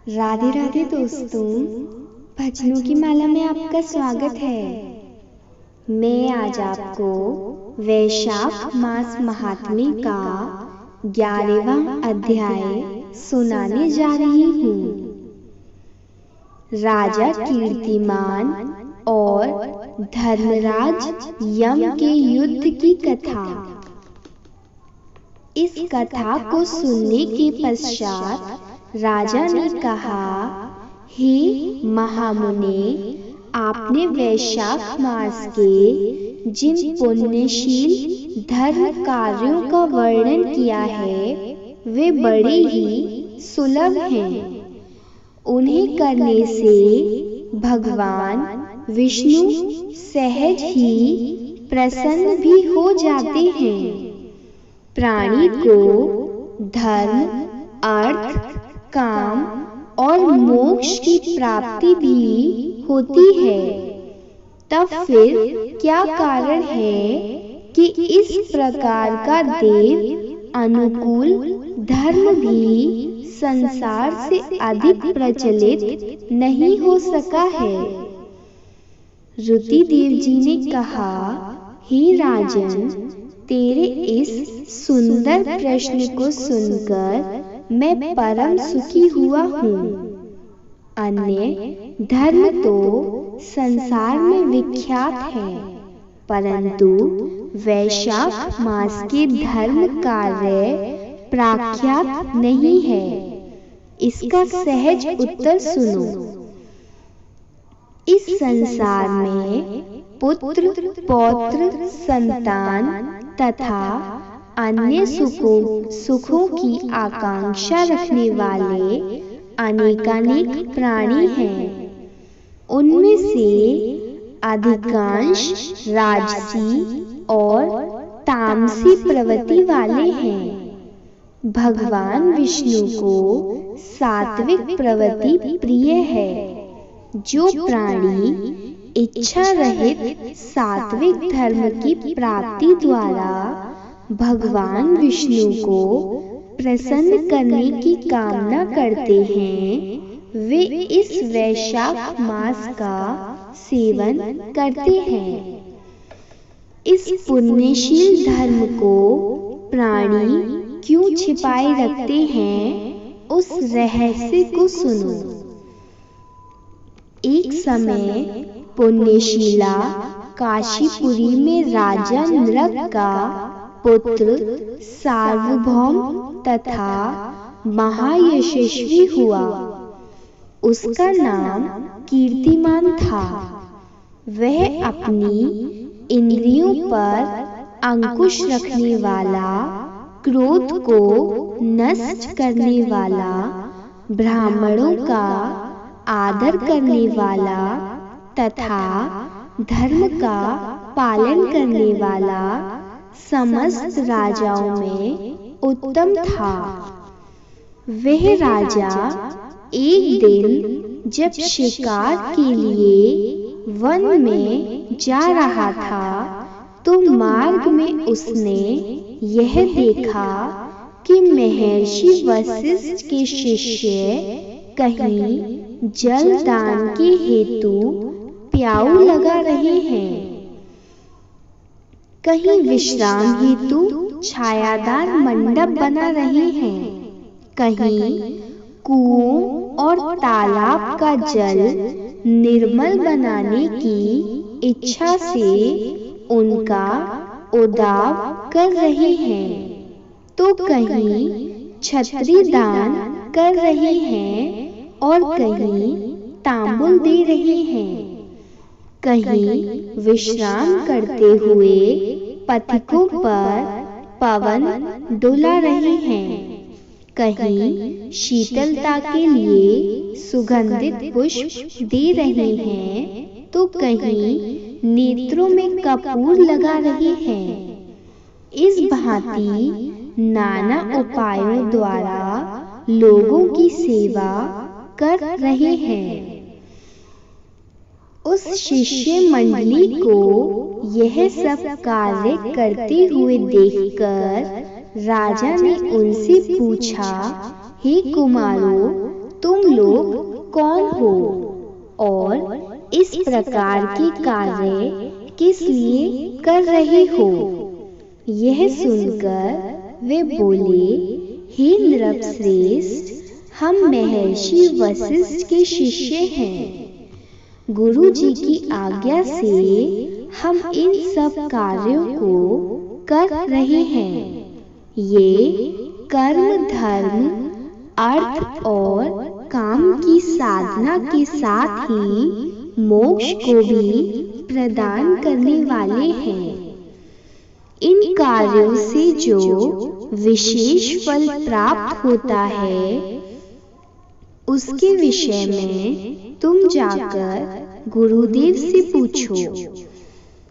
राधे राधे दोस्तों, भजनों की माला में आपका स्वागत है। मैं आज आपको वैशाख मास महात्म्य का 11वां अध्याय सुनाने जा रही हूँ। राजा कीर्तिमान और धर्मराज यम के युद्ध की कथा। इस कथा को सुनने के पश्चात राजा ने कहा, हे महामुने, आपने वैशाख मास के जिन पुण्यशील धर्म कार्यों का वर्णन किया है वे बड़े ही सुलभ हैं। उन्हें करने से भगवान विष्णु सहज ही प्रसन्न भी हो जाते हैं। प्राणी को धर्म, अर्थ, काम और मोक्ष की प्राप्ति भी होती है। तब फिर क्या कारण है कि इस प्रकार का देव अनुकूल धर्म भी संसार से अधिक प्रचलित नहीं हो सका है? ऋति देव जी ने कहा, हे राजन, तेरे इस सुंदर प्रश्न को सुनकर मैं परम सुखी हुआ हूँ। अन्य धर्म तो संसार में विख्यात है, परंतु वैशाख मास के धर्म कार्य प्रख्यात नहीं है। इसका सहज उत्तर सुनो। इस संसार में पुत्र, पौत्र, संतान तथा अन्य सुखों की आकांक्षा रखने वाले अनेकानेक प्राणी हैं। उनमें से अधिकांश राजसी और तामसी प्रवृत्ति वाले हैं। भगवान विष्णु को सात्विक प्रवृत्ति प्रिय है। जो प्राणी इच्छा रहित सात्विक धर्म की प्राप्ति द्वारा भगवान विष्णु को प्रसन्न करने की कामना करते हैं, वे इस वैशाख मास का सेवन करते हैं। इस पुण्यशील धर्म को प्राणी क्यों छिपाए रखते हैं, उस रहस्य को सुनो। एक समय पुण्यशीला काशीपुरी में राजा नृप का पुत्र सार्वभौम तथा महायशस्वी हुआ। उसका नाम कीर्तिमान था। वह अपनी इंद्रियों पर अंकुश रखने वाला, क्रोध को नष्ट करने वाला, ब्राह्मणों का आदर करने वाला तथा धर्म का पालन करने वाला समस्त राजाओं में उत्तम था। वह राजा एक दिन जब शिकार के लिए वन में जा रहा था, तो मार्ग में उसने यह देखा कि महर्षि वशिष्ठ के शिष्य कहीं जल दान के हेतु प्याऊ लगा रहे हैं, कहीं विश्राम हेतु छायादार मंडप बना रहे हैं, कहीं कुओं और तालाब का जल निर्मल बनाने की इच्छा से उनका उदाव कर रहे हैं, तो कहीं छत्री दान कर रहे हैं और कहीं तांबुल दे रहे हैं, कहीं विश्राम करते हुए पथिकों पर पवन डुला रहे हैं, कहीं शीतलता के लिए सुगंधित पुष्प दे रहे हैं, तो कहीं नेत्रों में कपूर लगा रहे हैं। इस भांति नाना उपायों द्वारा लोगों की सेवा कर रहे हैं। उस शिष्य मंडली को यह सब कार्य करते हुए देखकर राजा ने उनसे पूछा, हे कुमारों, तुम लोग कौन हो और इस प्रकार के कार्य किस लिए कर रहे हो? यह सुनकर वे बोले, हे नृपश्रेष्ठ, हम महर्षि वशिष्ठ के शिष्य हैं। गुरु जी की आज्ञा से हम इन सब कार्यों को कर रहे हैं। ये कर्म, धर्म, अर्थ और काम की साधना के साथ ही मोक्ष को भी प्रदान करने वाले हैं। इन कार्यों से जो विशेष फल प्राप्त होता है, उसके विषय में तुम जाकर गुरुदेव से पूछो।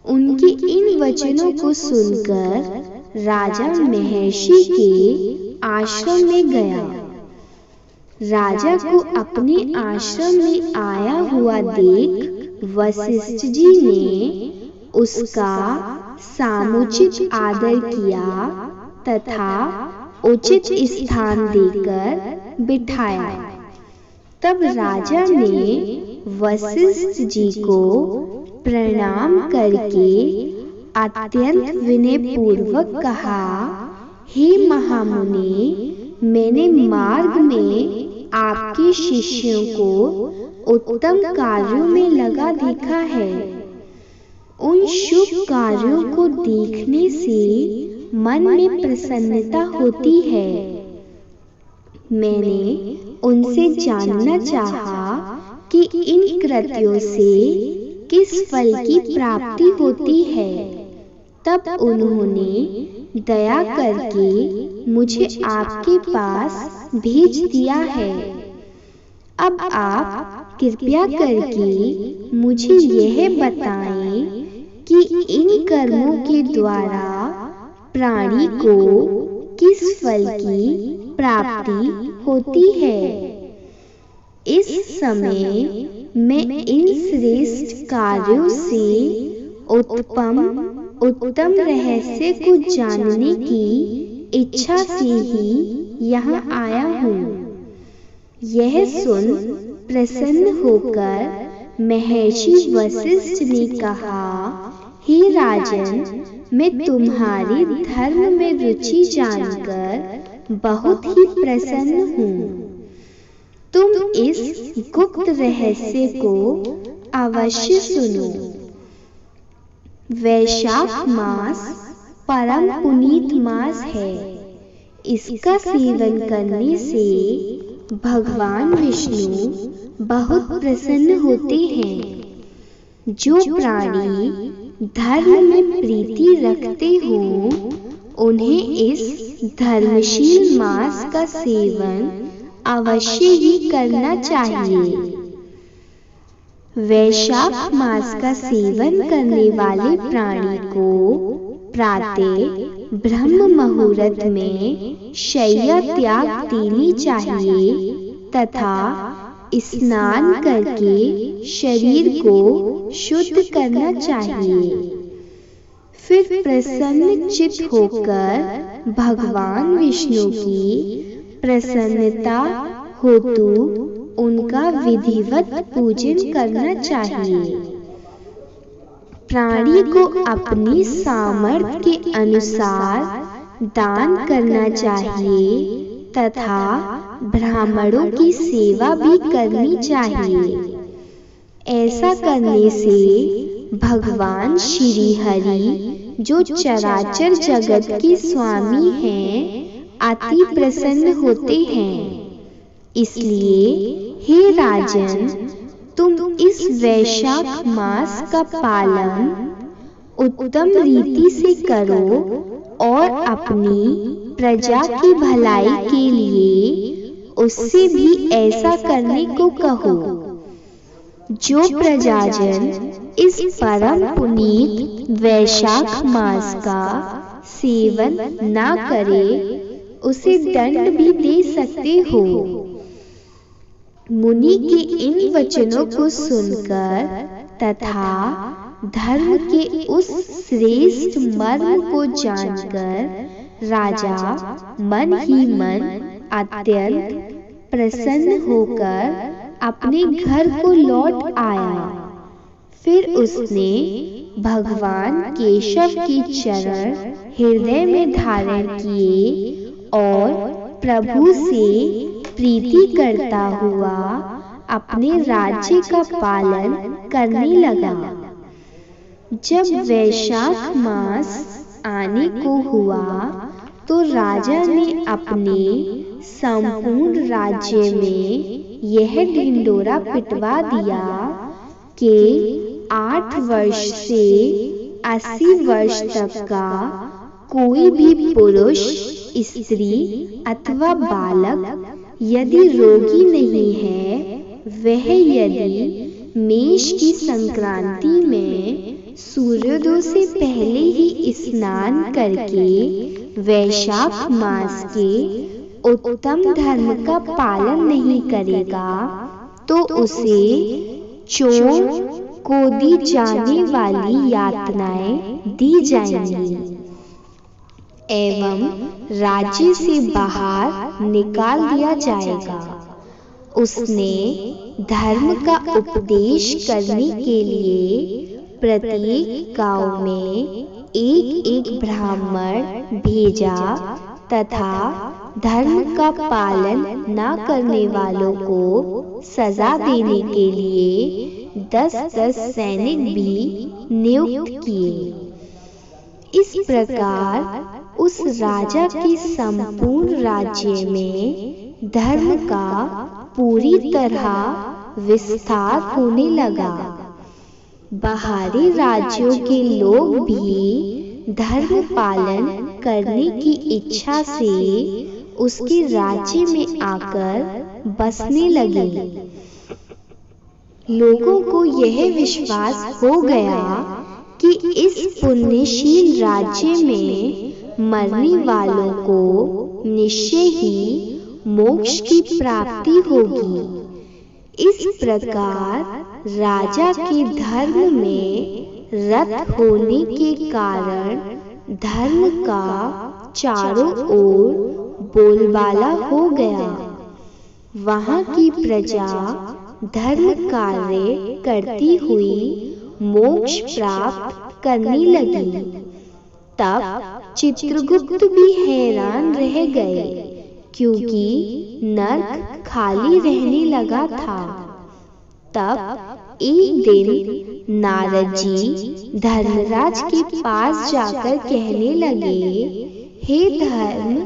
उनके इन वचनों को सुनकर राजा महर्षि के आश्रम में गया। राजा को अपने आश्रम में आया हुआ देख वशिष्ठ जी ने उसका समुचित आदर किया तथा उचित स्थान देकर बिठाया। तब राजा ने वशिष्ठ जी को प्रणाम करके अत्यंत विनय पूर्वक कहा, हे महामुनि, मैंने मार्ग में आपके शिष्यों को उत्तम कार्यों में लगा देखा है। उन शुभ कार्यों को देखने से मन में प्रसन्नता होती है। मैंने उनसे जानना चाहा कि इन कृत्यों से किस फल की प्राप्ति होती है। तब उन्होंने दया करके मुझे आपके पास भेज दिया है। अब आप कृपया करके मुझे यह बताएं कि इन कर्मों के द्वारा प्राणी को किस फल की प्राप्ति होती है। इस समय मैं इन श्रेष्ठ कार्यों से उत्तम रहस्य को जानने की इच्छा से ही यहाँ आया हूँ। यह सुन प्रसन्न होकर महर्षि वशिष्ठ ने कहा, हे राजन, मैं तुम्हारी धर्म में रुचि जानकर बहुत ही प्रसन्न हूँ। तुम इस गुप्त रहस्य को अवश्य सुनो। वैशाख मास परम पुनीत मास है। इसका सेवन करने से भगवान विष्णु बहुत प्रसन्न होते हैं। जो प्राणी धर्म में प्रीति रखते हों, उन्हें इस धर्मशील मास का सेवन अवश्य ही करना चाहिए। वैशाख मास का सेवन करने वाले प्राणी को प्रातः ब्रह्म मुहूर्त में शय्या त्याग देनी चाहिए तथा स्नान करके शरीर को शुद्ध करना चाहिए। फिर प्रसन्न चित्त होकर भगवान विष्णु की प्रसन्नता हेतु उनका विधिवत पूजन करना चाहिए। प्राणी को अपनी सामर्थ्य के अनुसार दान करना चाहिए तथा ब्राह्मणों की सेवा भी करनी चाहिए। ऐसा करने से भगवान श्री हरि, जो चराचर जगत के स्वामी हैं, अति प्रसन्न होते हैं। इसलिए हे राजन, तुम इस वैशाख मास का पालन उत्तम रीति से करो और अपनी प्रजा की भलाई के लिए उससे भी ऐसा करने को कहो। जो प्रजाजन इस परम पुनीत वैशाख मास का सेवन ना करे, उसे दंड भी दे सकते हो। मुनि के इन वचनों को सुनकर तथा धर्म के उस श्रेष्ठ मर्म को जानकर राजा मन ही मन अत्यंत प्रसन्न होकर अपने घर को लौट आया। फिर उसने भगवान केशव के चरण हृदय में धारण किए और प्रभु से प्रीति करता हुआ अपने राज्य का पालन करने लगा। जब वैशाख मास आने को हुआ तो राजा ने अपने संपूर्ण राज्य में यह ढिंढोरा पिटवा दिया कि 8 वर्ष से 80 वर्ष तक का कोई भी पुरुष, स्त्री अथवा बालक यदि रोगी नहीं है, वह यदि मेष की संक्रांति में सूर्योदय से पहले ही स्नान करके वैशाख मास के उत्तम धर्म का पालन नहीं करेगा तो उसे चोर को दी जाने वाली यातनाएं दी जाएंगी एवं राज्य से बाहर निकाल दिया जाएगा। उसने धर्म का उपदेश करने के लिए प्रत्येक गांव में एक ब्राह्मण भेजा तथा धर्म का पालन न करने वालों को सजा देने के लिए 10-10 सैनिक भी नियुक्त किए। इस प्रकार उस राजा के संपूर्ण राज्य में धर्म का पूरी तरह विस्तार होने लगा। बाहरी राज्यों के लोग भी धर्म पालन करने की इच्छा से उसके राज्य में आकर बसने लगे। लोगों को यह विश्वास हो गया कि इस पुण्यशील राज्य में मरने वालों को निश्चय ही मोक्ष की प्राप्ति होगी। इस प्रकार राजा के धर्म में रत होने के कारण धर्म का चारों ओर बोलबाला हो गया। वहां की प्रजा धर्म कार्य करती हुई मोक्ष प्राप्त करने लगी। तब चित्रगुप्त भी हैरान रह गए क्योंकि नर्क खाली रहने लगा था। तब एक दिन नारद जी धर्मराज के पास जाकर कहने लगे, हे धर्म,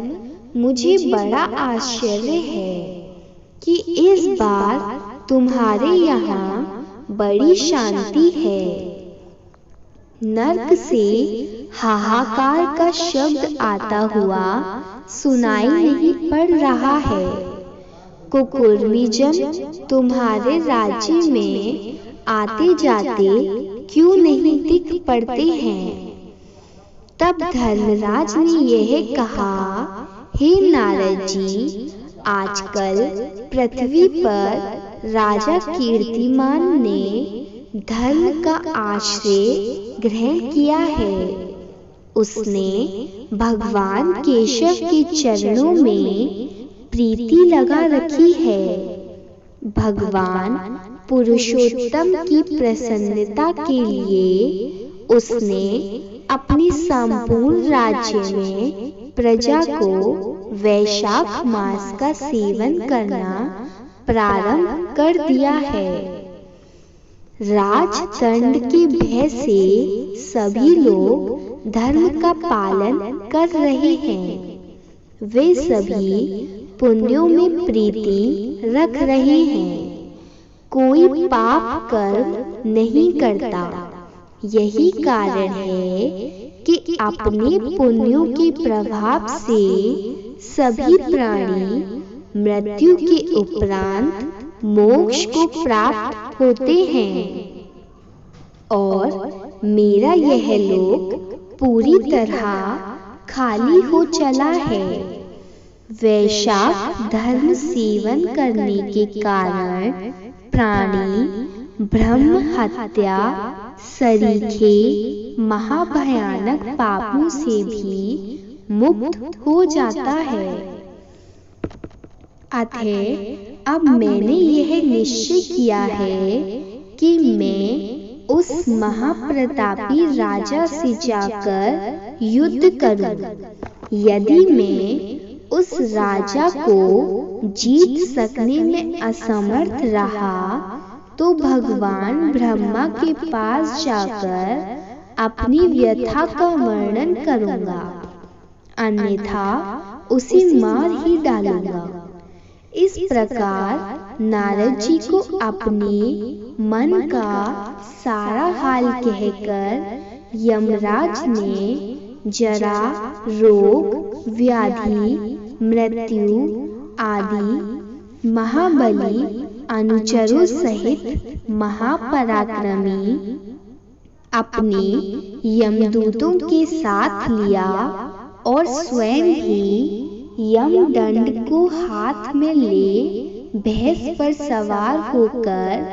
मुझे बड़ा आश्चर्य है कि इस बार तुम्हारे यहाँ बड़ी शांति है। नर्क से हाहाकार का शब्द आता हुआ सुनाई नहीं पड़ रहा है। कुकुर्मी जन तुम्हारे राज्य में आते जाते क्यों नहीं दिख पड़ते हैं? तब धर्मराज ने यह कहा, हे नारद जी, आजकल पृथ्वी पर राजा कीर्तिमान ने धर्म का आश्रय ग्रहण किया है। उसने भगवान केशव के चरणों में प्रीति लगा रखी है। भगवान पुरुषोत्तम की प्रसन्नता के लिए उसने अपने संपूर्ण राज्य में प्रजा को वैशाख मास का सेवन करना प्रारंभ कर दिया है। राजदंड के भय से सभी लोग धर्म का पालन कर रहे हैं। वे सभी पुण्यों में प्रीति रख रहे हैं। कोई पाप कर्म नहीं करता। यही कारण है कि अपने पुण्यों के प्रभाव से सभी प्राणी मृत्यु के उपरांत मोक्ष को प्राप्त होते हैं और मेरा यह लोक पूरी तरह खाली हो चला है। वैशाख धर्म सेवन करने के कारण प्राणी ब्रह्म हत्या सरीखे महाभयानक पापों से भी मुक्त हो जाता है। अतः अब मैंने यह निश्चय किया है कि मैं उस महाप्रतापी राजा से जाकर युद्ध करूं। यदि मैं उस राजा को जीत सकने में असमर्थ रहा तो भगवान ब्रह्मा के पास जाकर अपनी व्यथा का वर्णन करूंगा, अन्यथा उसे मार ही डालूंगा। इस प्रकार नारद जी को अपने मन का सारा हाल कहकर यमराज ने जरा, रोग, व्याधि, मृत्यु आदि महाबली अनुचरों सहित महापराक्रमी अपने यमदूतों के साथ लिया और स्वयं भी यमदंड को हाथ में ले भैंस पर सवार होकर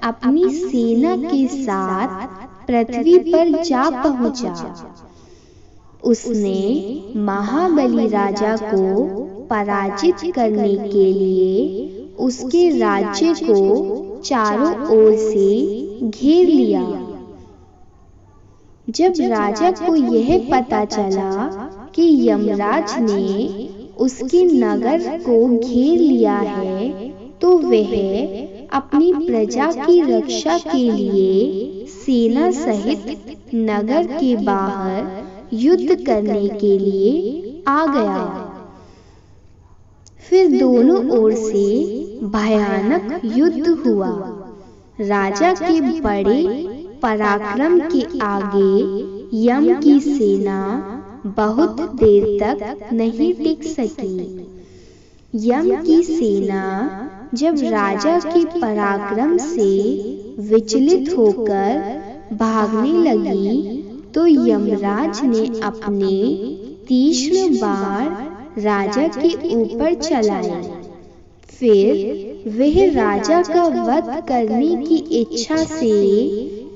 अपनी सेना के साथ पृथ्वी पर जा पहुंचा। उसने महाबली राजा को पराजित करने के लिए उसके राज्य को चारों ओर से घेर लिया। जब राजा को यह पता चला कि यमराज ने उसके नगर को घेर लिया है, तो वह अपनी प्रजा की रक्षा के लिए सेना सहित नगर के बाहर युद्ध करने के लिए आ गया। फिर दोनों ओर से भयानक युद्ध हुआ। राजा के बड़े पराक्रम के आगे यम की सेना बहुत देर तक नहीं टिक सकी। यम की सेना जब राजा के पराक्रम से विचलित होकर भागने लगी, तो यमराज ने अपने तीक्ष्ण बाण राजा के ऊपर चलाए। फिर वह राजा का वध करने की इच्छा से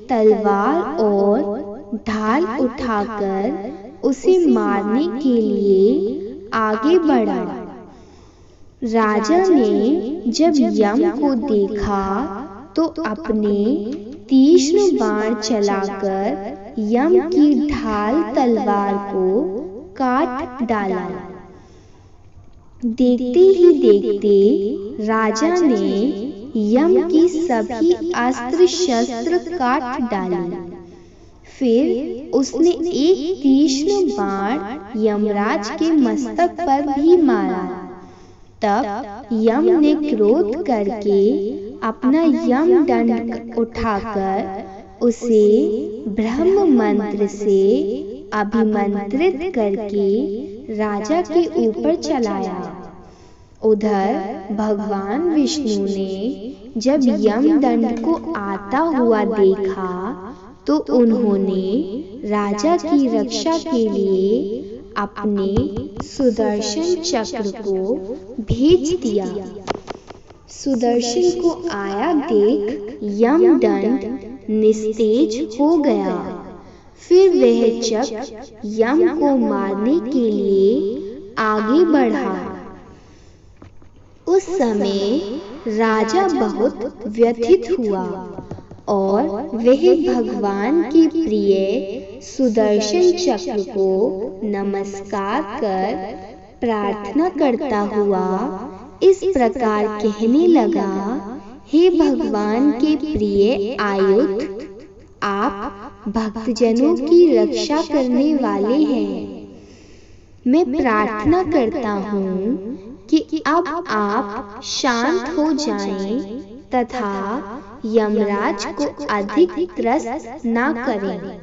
तलवार और ढाल उठाकर उसे मारने के लिए आगे बढ़ा। राजा ने जब यम को देखा तो अपने तीक्ष्ण बाण चलाकर यम की ढाल तलवार को काट डाला। देखते ही देखते राजा ने यम की सभी अस्त्र शस्त्र काट डाले। फिर उसने एक तीक्ष्ण बाण यमराज के मस्तक पर भी मारा। तब यम ने क्रोध करके अपना यम दंड उठाकर उसे ब्रह्म मंत्र से अभिमंत्रित करके राजा के ऊपर चलाया। उधर भगवान विष्णु ने जब यम दंड को आता हुआ देखा तो उन्होंने राजा की रक्षा के लिए अपने सुदर्शन चक्र को भेज दिया। सुदर्शन को आया देख यम दंड निस्तेज हो गया। फिर वह चक्र यम को मारने के लिए आगे बढ़ा। उस समय राजा बहुत व्यथित हुआ और वह भगवान के प्रिय सुदर्शन चक्र को नमस्कार कर प्रार्थना करता हुआ इस प्रकार कहने लगा, हे भगवान के प्रिय आयुध, आप भक्तजनों की रक्षा करने वाले हैं। मैं प्रार्थना करता हूँ कि अब आप शांत हो जाएं तथा यमराज को अधिक त्रस्त ना करें।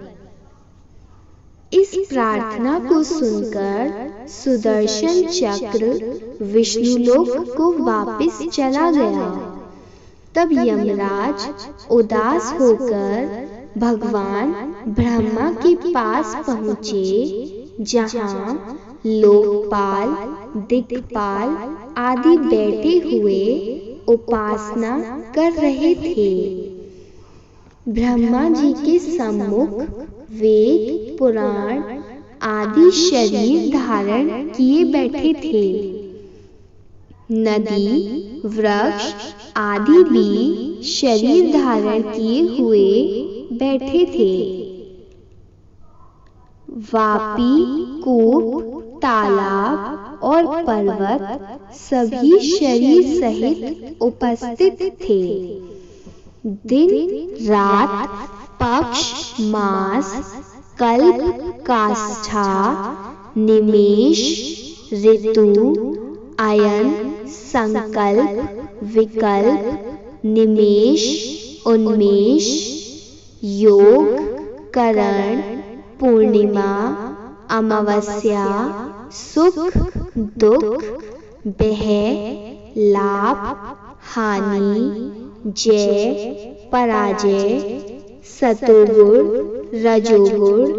इस प्रार्थना को सुनकर सुदर्शन चक्र विष्णुलोक को वापस चला गया। तब यमराज उदास होकर भगवान ब्रह्मा के पास पहुँचे, जहाँ लोकपाल, दिक्पाल आदि बैठे हुए उपासना कर रहे थे। ब्रह्मा जी के सम्मुख वेद, पुराण आदि शरीर धारण किए बैठे थे। नदी, वृक्ष आदि भी शरीर धारण किए हुए बैठे थे। वापी, कूप, तालाब और पर्वत सभी शरीर सहित उपस्थित थे। दिन रात, पक्ष, मास, कल्प, काष्ठा, निमेष, ऋतु, अयन, संकल्प, विकल्प, निमेष, उन्मेष, योग, करण, पूर्णिमा, अमावस्या, सुख, दुख, भय, लाभ, हानि, जय, पराजय, सतोगुण, रजोगुण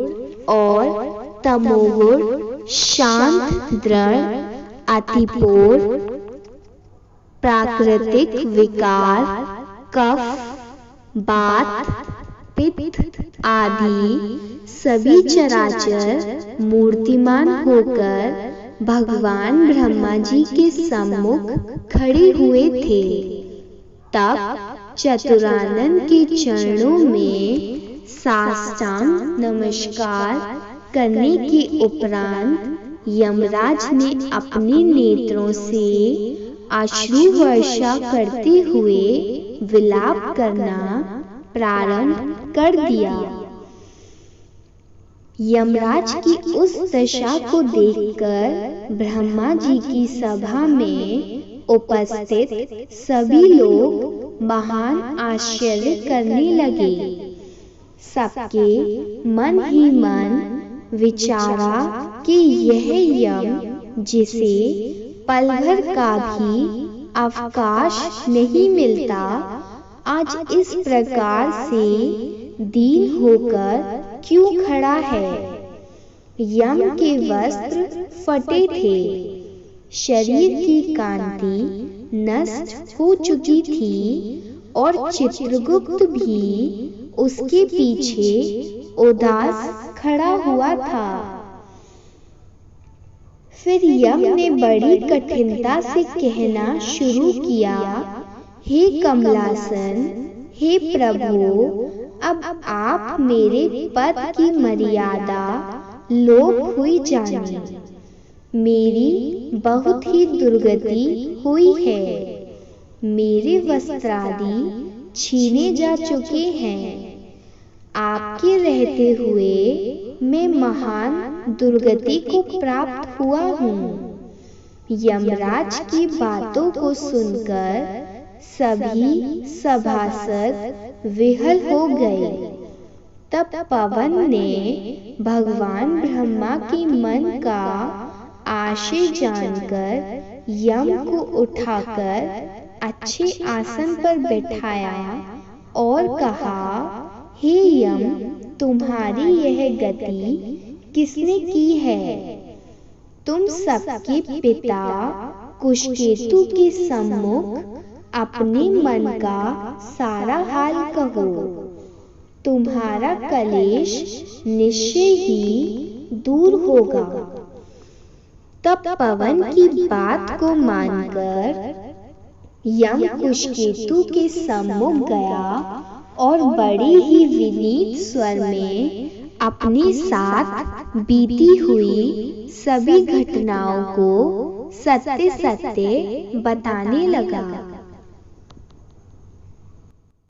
और तमोगुण, शांत, दृढ़, अतिपोर, प्राकृतिक विकार, कफ, बात, पित्त आदि सभी चराचर मूर्तिमान होकर भगवान ब्रह्मा जी के सम्मुख खड़े हुए थे। तब चतुरानन के चरणों में साष्टांग नमस्कार करने के उपरांत यमराज ने अपने नेत्रों से अश्रु वर्षा करते हुए विलाप करना प्रारंभ कर दिया। यमराज की उस दशा को देखकर ब्रह्मा जी की सभा में उपस्थित सभी लोग महान आश्चर्य करने लगे। सबके मन ही मन विचारा कि यह यम, जिसे पल भर का भी अवकाश नहीं मिलता, आज इस प्रकार से दीन होकर क्यों खड़ा है। यम के वस्त्र फटे थे, शरीर की कांति नष्ट हो चुकी थी और चित्रगुप्त भी उसके पीछे उदास खड़ा हुआ था। फिर यम ने बड़ी कठिनता से कहना शुरू किया, हे कमलासन, हे प्रभु, अब आप मेरे पद की मर्यादा लोप हुई जाने। मेरी बहुत ही दुर्गति हुई है। मेरे वस्त्रादि छीने जा चुके हैं। आपके रहते हुए मैं महान दुर्गति को प्राप्त हुआ हूँ। यमराज की बातों को सुनकर सभी सभासद विहल हो गए। तब पवन ने भगवान ब्रह्मा के मन का आशय जानकर यम को उठाकर अच्छे आसन पर बैठाया और कहा, हे यम, तुम्हारी यह गति किसने की है? तुम सबके पिता कुशकेतु के सम्मुख अपने मन का सारा हाल कहो। तुम्हारा कलेश निश्चय ही दूर होगा। तब पवन की बात को मानकर यम कुशकेतु के सम्मुख गया और बड़ी ही विनीत स्वर में अपने साथ बीती हुई सभी घटनाओं को सत्य सत्य बताने लगा।